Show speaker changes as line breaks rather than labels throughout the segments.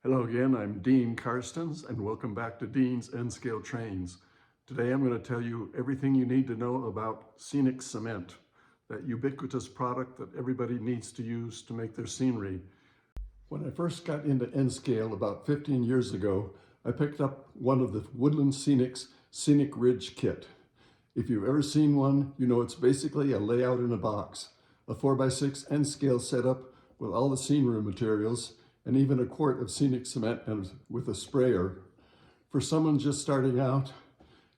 Hello again, I'm Dean Karstens and welcome back to Dean's N-Scale Trains. Today I'm going to tell you everything you need to know about scenic cement, that ubiquitous product that everybody needs to use to make their scenery. When I first got into N-Scale about 15 years ago, I picked up one of the Woodland Scenics Scenic Ridge kit. If you've ever seen one, you know it's basically a layout in a box, a 4x6 N-Scale setup with all the scenery materials, and even a quart of scenic cement and with a sprayer. For someone just starting out,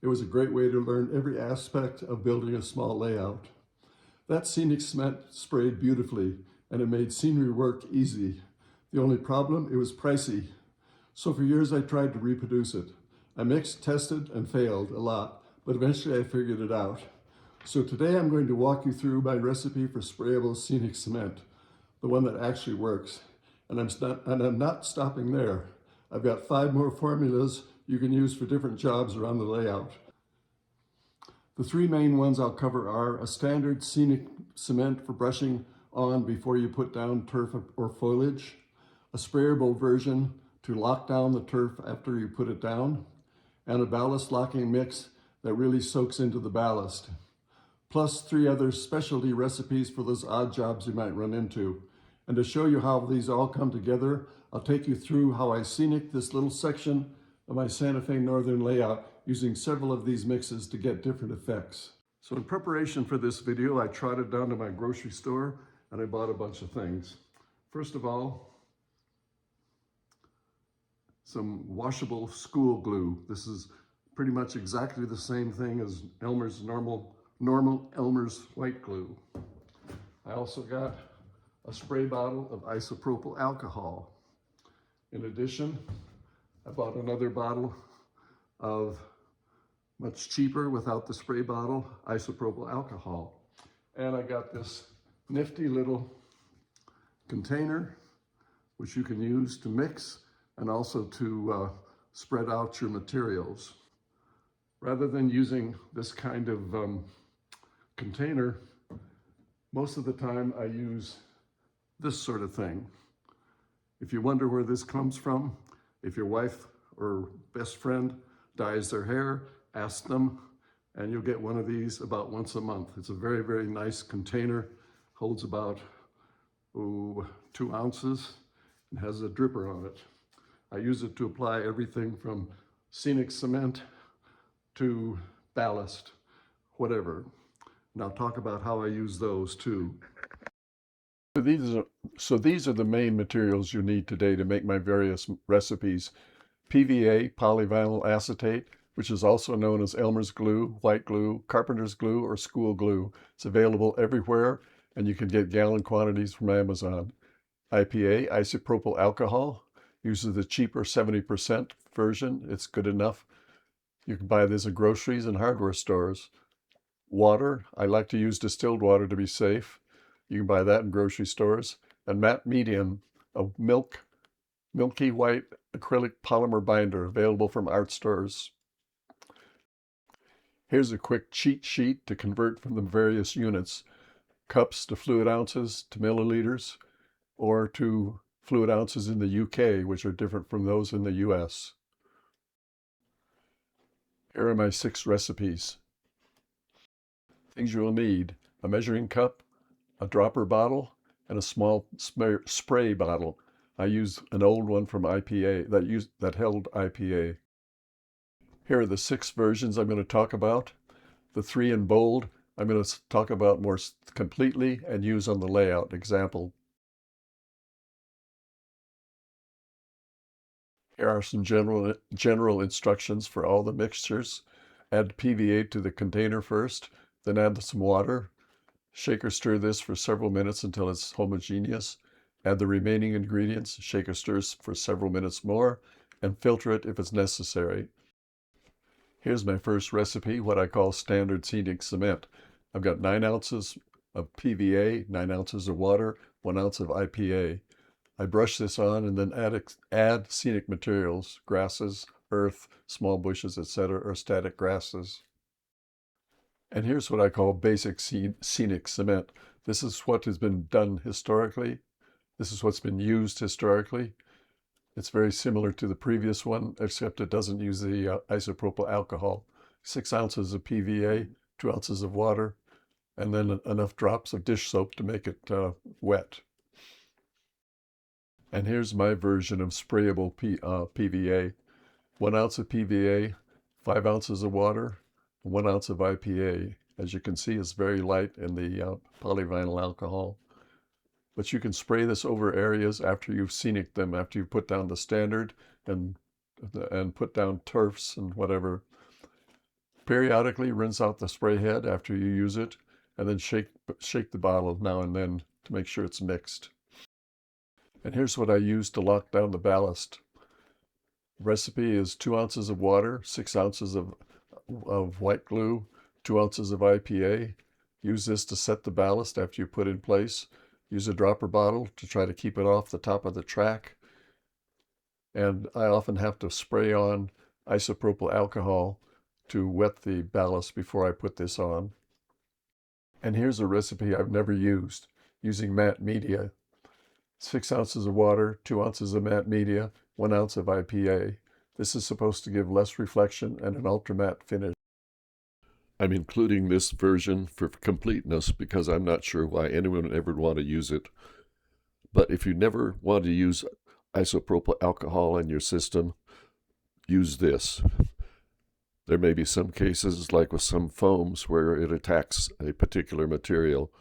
it was a great way to learn every aspect of building a small layout. That scenic cement sprayed beautifully, and it made scenery work easy. The only problem, it was pricey. So for years I tried to reproduce it. I mixed, tested, and failed a lot, but eventually I figured it out. So today I'm going to walk you through my recipe for sprayable scenic cement, the one that actually works. And I'm not stopping there. I've got 5 more formulas you can use for different jobs around the layout. The 3 main ones I'll cover are a standard scenic cement for brushing on before you put down turf or foliage, a sprayable version to lock down the turf after you put it down, and a ballast locking mix that really soaks into the ballast, plus 3 other specialty recipes for those odd jobs you might run into. And to show you how these all come together, I'll take you through how I scenic this little section of my Santa Fe Northern layout using several of these mixes to get different effects. So in preparation for this video, I trotted down to my grocery store and I bought a bunch of things. First of all, some washable school glue. This is pretty much exactly the same thing as Elmer's normal Elmer's white glue. I also got a spray bottle of isopropyl alcohol. In addition, I bought another bottle of much cheaper without the spray bottle isopropyl alcohol. And I got this nifty little container, which you can use to mix and also to spread out your materials. Rather than using this kind of container, most of the time I use this sort of thing. If you wonder where this comes from, if your wife or best friend dyes their hair, ask them, and you'll get one of these about once a month. It's a very, very nice container, holds about 2 ounces, and has a dripper on it. I use it to apply everything from scenic cement to ballast, whatever. And I'll talk about how I use those too. So these are the main materials you need today to make my various recipes. PVA, polyvinyl acetate, which is also known as Elmer's glue, white glue, carpenter's glue, or school glue. It's available everywhere, and you can get gallon quantities from Amazon. IPA, isopropyl alcohol, uses the cheaper 70% version. It's good enough. You can buy this at groceries and hardware stores. Water, I like to use distilled water to be safe. You can buy that in grocery stores. And matte medium, a milky white acrylic polymer binder available from art stores. Here's a quick cheat sheet to convert from the various units. Cups to fluid ounces to milliliters, or to fluid ounces in the UK, which are different from those in the US. Here are my 6 recipes. Things you will need: a measuring cup, a dropper bottle, and a small spray bottle. I used an old one from IPA that held IPA. Here are the 6 versions I'm going to talk about. The 3 in bold I'm going to talk about more completely and use on the layout example. Here are some general instructions for all the mixtures. Add PVA to the container first, then add some water. Shake or stir this for several minutes until it's homogeneous. Add the remaining ingredients, shake or stir for several minutes more, and filter it if it's necessary. Here's my first recipe, what I call standard scenic cement. I've got 9 ounces of PVA, 9 ounces of water, 1 ounce of IPA. I brush this on and then add scenic materials, grasses, earth, small bushes, etc., or static grasses. And here's what I call basic scenic cement. This is what has been done historically. This is what's been used historically. It's very similar to the previous one, except it doesn't use the isopropyl alcohol. 6 ounces of PVA, 2 ounces of water, and then enough drops of dish soap to make it wet. And here's my version of sprayable PVA. 1 ounce of PVA, 5 ounces of water, 1 ounce of IPA. As you can see, it's very light in the polyvinyl alcohol. But you can spray this over areas after you've scenic them, after you've put down the standard and put down turfs and whatever. Periodically rinse out the spray head after you use it, and then shake the bottle now and then to make sure it's mixed. And here's what I use to lock down the ballast. Recipe is 2 ounces of water, 6 ounces of white glue, 2 ounces of IPA. Use this to set the ballast after you put in place. Use a dropper bottle to try to keep it off the top of the track. And I often have to spray on isopropyl alcohol to wet the ballast before I put this on. And here's a recipe I've never used, using matte media. 6 ounces of water, 2 ounces of matte media, 1 ounce of IPA. This is supposed to give less reflection and an ultra matte finish. I'm including this version for completeness because I'm not sure why anyone would ever want to use it. But if you never want to use isopropyl alcohol in your system, use this. There may be some cases, like with some foams, where it attacks a particular material.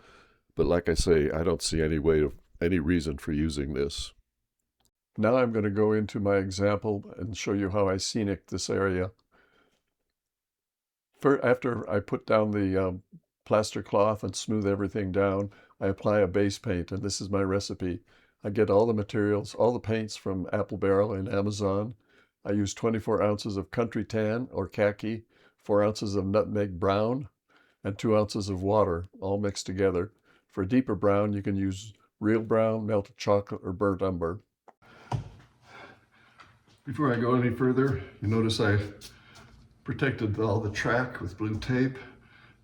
But like I say, I don't see any reason for using this. Now I'm going to go into my example and show you how I scenic this area. After I put down the plaster cloth and smooth everything down, I apply a base paint, and this is my recipe. I get all the materials, all the paints from Apple Barrel in Amazon. I use 24 ounces of country tan or khaki, 4 ounces of nutmeg brown, and 2 ounces of water, all mixed together. For a deeper brown, you can use real brown, melted chocolate, or burnt umber. Before I go any further, you notice I protected all the track with blue tape,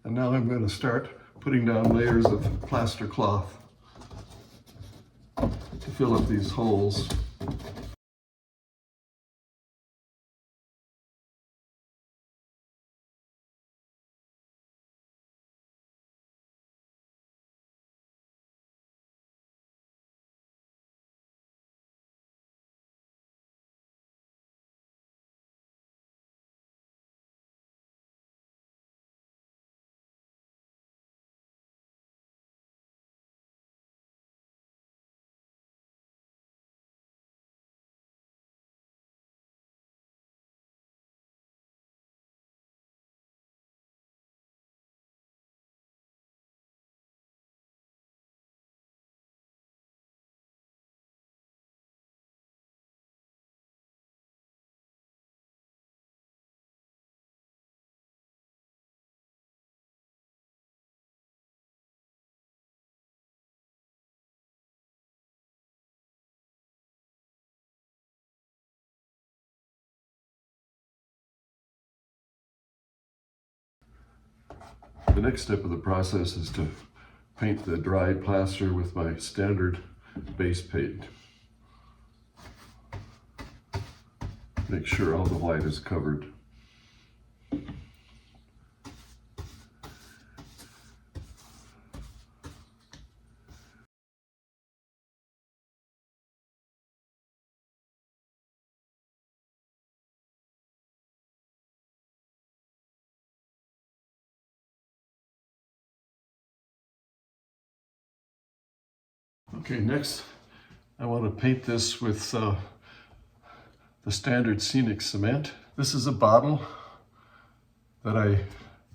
and now I'm going to start putting down layers of plaster cloth to fill up these holes. The next step of the process is to paint the dried plaster with my standard base paint. Make sure all the white is covered. Okay, next I want to paint this with the standard Scenic Cement. This is a bottle that I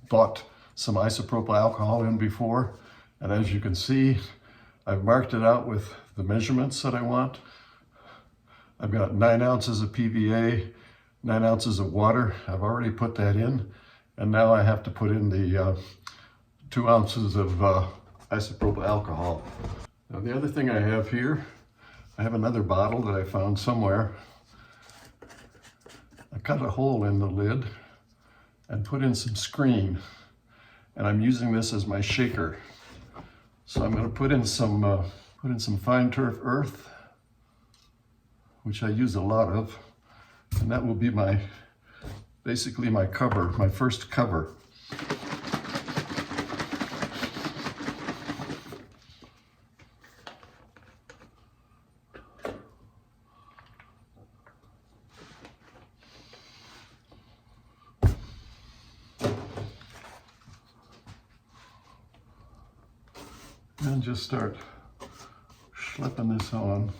bought some isopropyl alcohol in before, and as you can see, I've marked it out with the measurements that I want. I've got 9 ounces of PVA, 9 ounces of water. I've already put that in, and now I have to put in the 2 ounces of isopropyl alcohol. Now the other thing I have here, I have another bottle that I found somewhere. I cut a hole in the lid and put in some screen, and I'm using this as my shaker. So I'm going to put in some fine turf earth, which I use a lot of, and that will be basically my cover, my first cover. And just start schlepping this on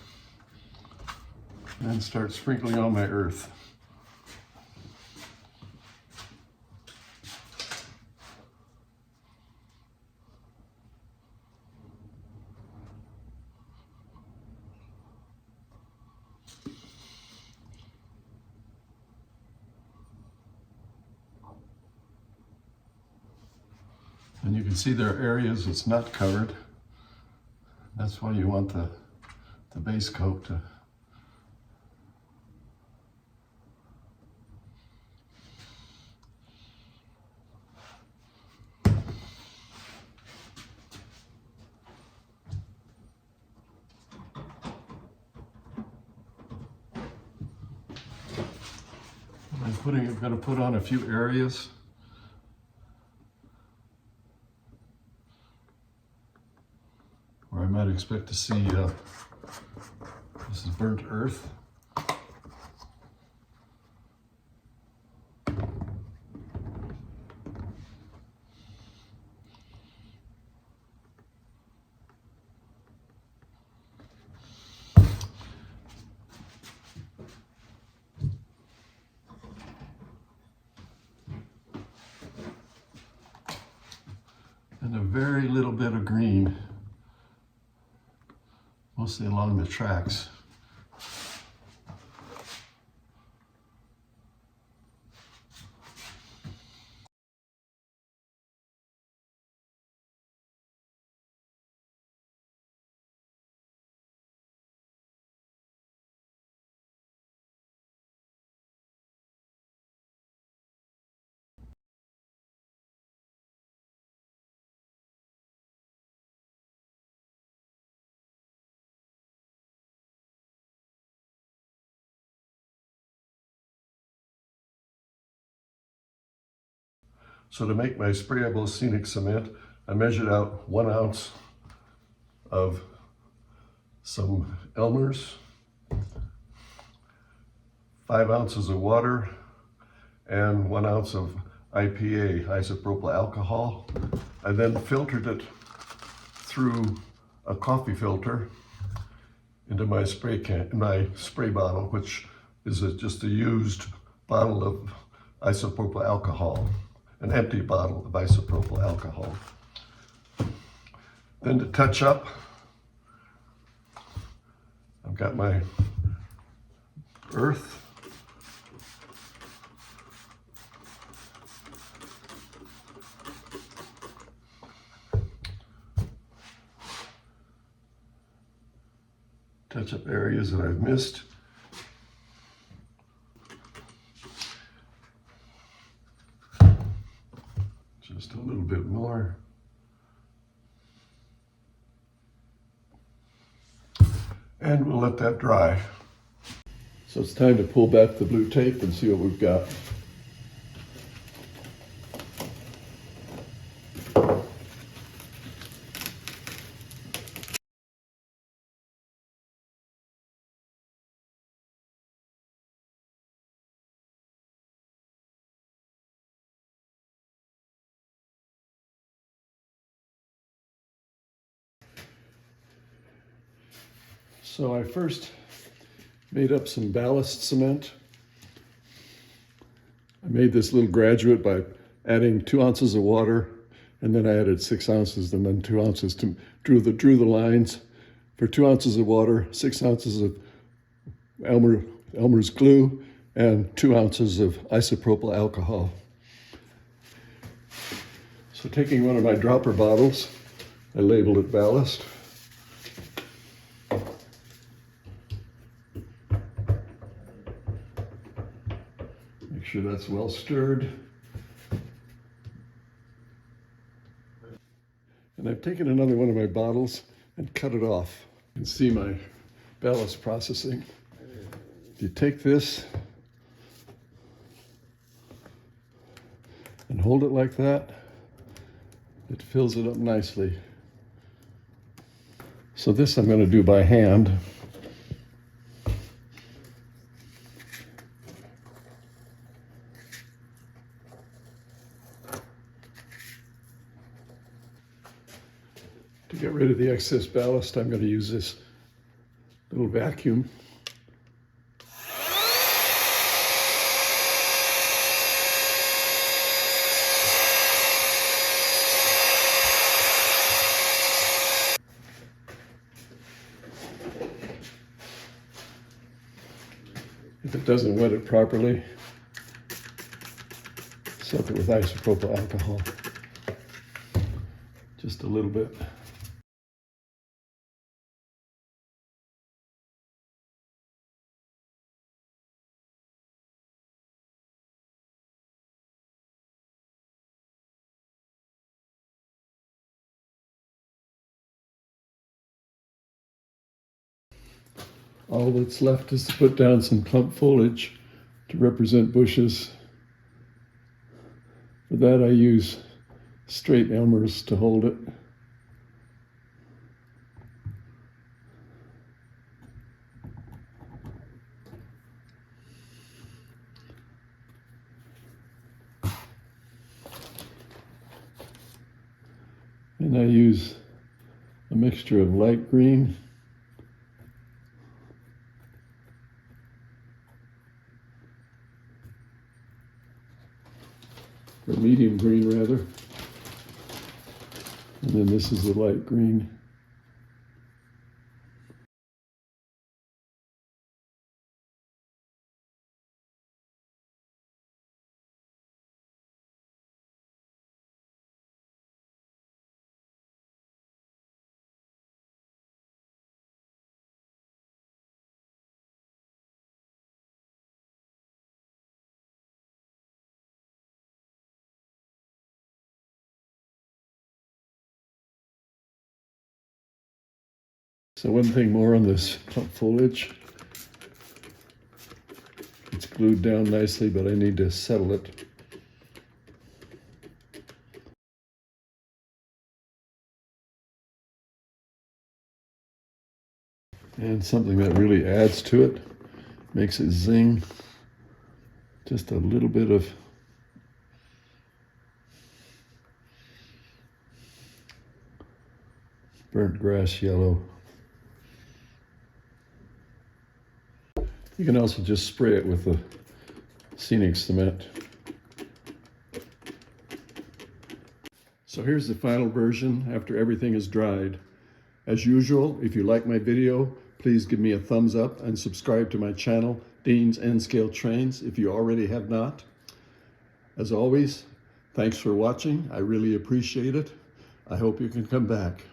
and start sprinkling on my earth. And you can see there are areas it's not covered. That's why you want the base coat to. I'm going to put on a few areas. Where I might expect to see this is burnt earth. And a very little bit of green, mostly along the tracks. So to make my sprayable scenic cement, I measured out 1 ounce of some Elmer's, 5 ounces of water, and 1 ounce of IPA, isopropyl alcohol. I then filtered it through a coffee filter into my spray bottle, which is just a used bottle of isopropyl alcohol, an empty bottle of isopropyl alcohol. Then to touch up, I've got my earth. Touch up areas that I've missed. Just a little bit more. And we'll let that dry. So it's time to pull back the blue tape and see what we've got. So I first made up some Ballast cement. I made this little graduate by adding 2 ounces of water, and then I added 6 ounces and then 2 ounces to drew the lines. For 2 ounces of water, 6 ounces of Elmer's glue, and 2 ounces of isopropyl alcohol. So taking one of my dropper bottles, I labeled it Ballast. Make sure that's well stirred. And I've taken another one of my bottles and cut it off. You can see my Ballast processing. If you take this and hold it like that, it fills it up nicely. So this I'm going to do by hand. To get rid of the excess ballast, I'm going to use this little vacuum. If it doesn't wet it properly, soak it with isopropyl alcohol. Just a little bit. All that's left is to put down some clump foliage to represent bushes. For that I use straight elmers to hold it. And I use a mixture of light green or medium green rather. And then this is the light green. So one thing more on this clump foliage. It's glued down nicely, but I need to settle it. And something that really adds to it, makes it zing, just a little bit of burnt grass yellow. You can also just spray it with the Scenic Cement. So here's the final version after everything is dried. As usual, if you like my video, please give me a thumbs up and subscribe to my channel, Dean's N-Scale Trains, if you already have not. As always, thanks for watching. I really appreciate it. I hope you can come back.